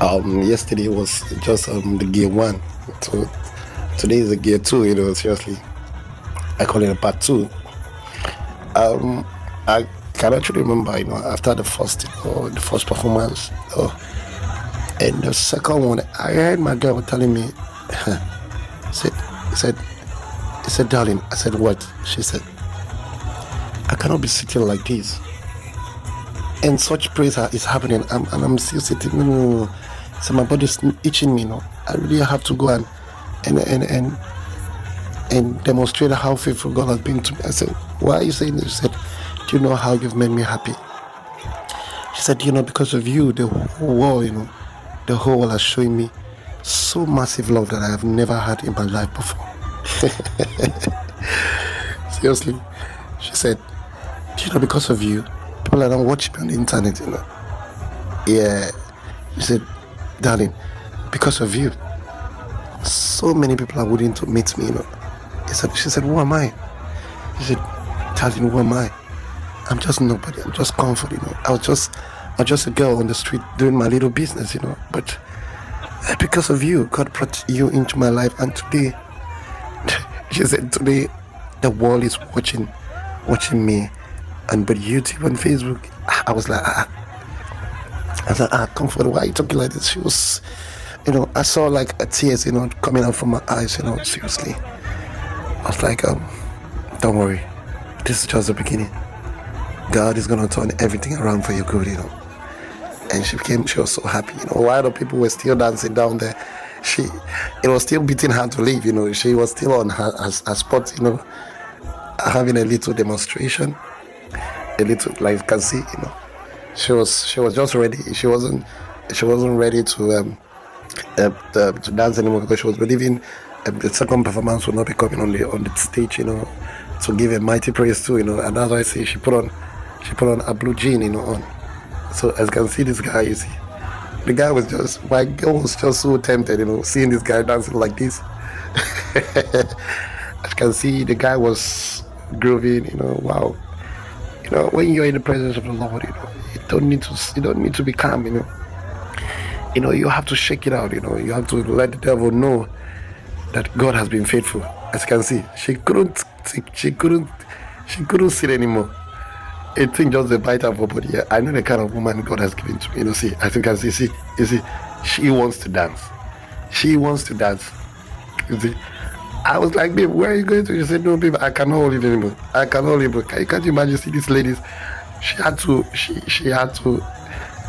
Yesterday was just the gear one. So today is the gear two. Seriously, I call it a part two. Um, I can actually remember, after the first performance, and the second one, I heard my girl telling me, said, said, he said, darling. I said, what? She said, I cannot be sitting like this. And such praise is happening, and I'm still sitting. No, no, no. So my body's itching me. I really have to go and and and and demonstrate how faithful God has been to me. I said, why are you saying this? She said, do you know how you've made me happy? She said, because of you, the whole world has shown me so massive love that I have never had in my life before. Seriously, she said, because of you, people are not watching me on the internet. Yeah, she said, darling, because of you, so many people are willing to meet me. She said, who am I? She said, darling, who am I? I'm just nobody. I'm just comfort. I was just a girl on the street doing my little business. But because of you, God brought you into my life, and today, she said, today, the world is watching me, and but YouTube and Facebook. I was like, I said, comfort. Why are you talking like this? She was, I saw like a tears, coming out from my eyes. Seriously, I was like, don't worry, this is just the beginning. God is gonna turn everything around for your good, And she was so happy, While the people were still dancing down there, it was still beating her to leave, She was still on her spot, having a little demonstration, a little, like you can see, She was just ready. She wasn't ready to dance anymore, because she was believing the second performance would not be coming on the stage, to give a mighty praise too, And that's why I say she put on a blue jean, on. So as you can see, this guy, you see, my girl was just so tempted, seeing this guy dancing like this. As you can see, the guy was grooving, wow. When you're in the presence of the Lord, you don't need to be calm, you have to shake it out, you have to let the devil know that God has been faithful. As you can see, she couldn't sit anymore. It thing just a bite her for body. Yeah, I know the kind of woman God has given to me. See, I think you see, she wants to dance. She wants to dance. You see, I was like, babe, where are you going to? She said, no, babe, I cannot hold it anymore. I cannot hold it anymore. Can't you imagine? See these ladies? She had to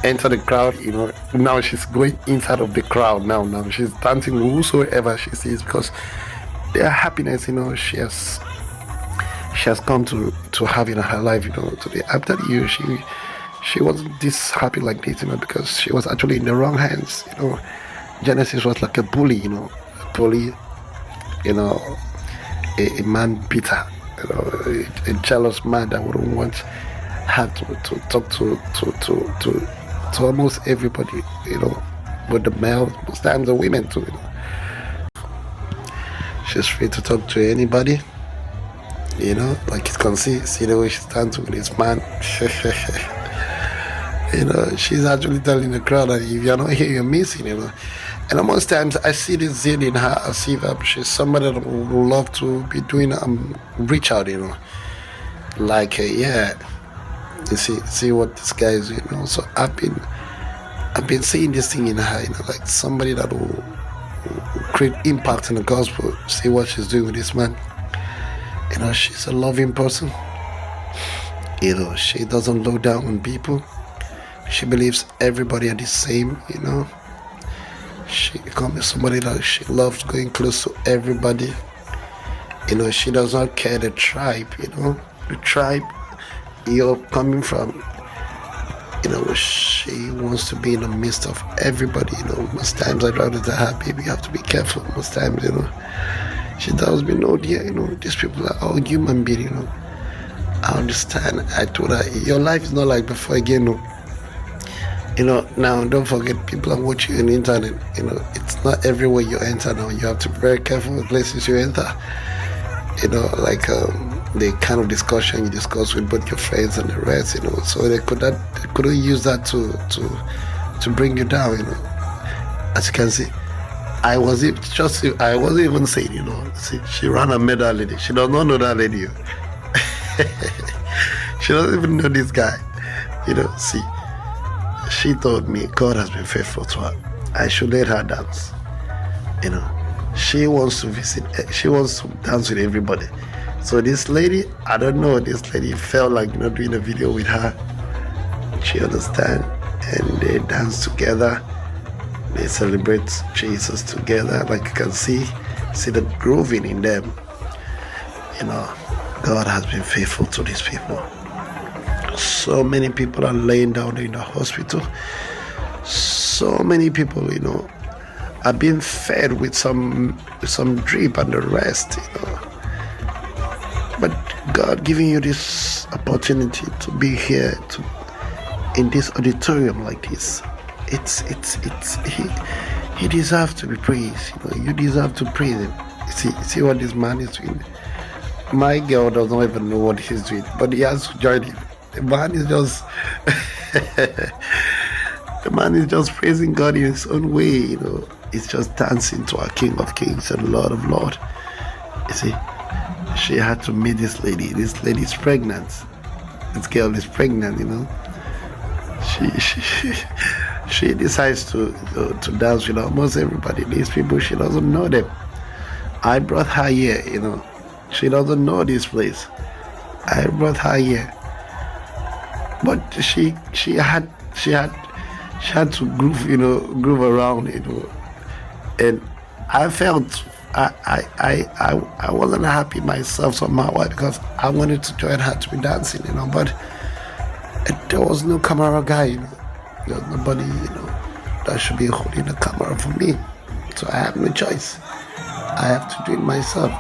enter the crowd. Now she's going inside of the crowd. Now she's dancing whosoever she sees, because their happiness, she has come to have in her life, today. After the year, she wasn't this happy like this, because she was actually in the wrong hands. Genesis was like a bully, a bully, a man beater, a jealous man that wouldn't want her to talk to almost everybody, but the male, most times the women too, She's free to talk to anybody. Like you can see the way she stands with this man. She's actually telling the crowd that if you're not here, you're missing, And most times I see this zeal in her as if she's somebody that would love to be doing reach out, Like yeah, you see what this guy is, So I've been seeing this thing in her, like somebody that will create impact in the gospel. See what she's doing with this man. She's a loving person. She doesn't look down on people. She believes everybody are the same, She becomes somebody that she loves going close to everybody. She does not care the tribe, the tribe you're coming from. She wants to be in the midst of everybody, Most times I'd rather tell her, baby, you have to be careful. Most times, she tells me, no, dear, these people are all human beings, I understand. I told her, your life is not like before again, Now don't forget, people are watching on the internet, it's not everywhere you enter now. You have to be very careful with places you enter, like the kind of discussion you discuss with both your friends and the rest, so they couldn't use that to bring you down, As you can see, I wasn't even saying, see, she ran and met that lady. She does not know that lady. She doesn't even know this guy. See, she told me God has been faithful to her. I should let her dance. She wants to visit, she wants to dance with everybody. So this lady, I don't know, this lady felt like, doing a video with her. She understand, and they dance together. They celebrate Jesus together. Like you can see the grooving in them. God has been faithful to these people. So many people are laying down in the hospital. So many people, are being fed with some drip and the rest, But God giving you this opportunity to be here in this auditorium like this. He deserves to be praised. You deserve to praise him. See what this man is doing. My girl does not even know what he's doing, but he has to join him. The man is just the man is just praising God in his own way. He's just dancing to our King of Kings and Lord of Lords. You see, she had to meet this lady. This lady is pregnant. This girl is pregnant. She decides to dance with almost everybody. These people, she doesn't know them. I brought her here. She doesn't know this place. I brought her here, but she had to groove around, and I felt I wasn't happy myself somehow. Why? Because I wanted to join her to be dancing, but there was no camera guy, There's nobody, that should be holding the camera for me. So I have no choice. I have to do it myself.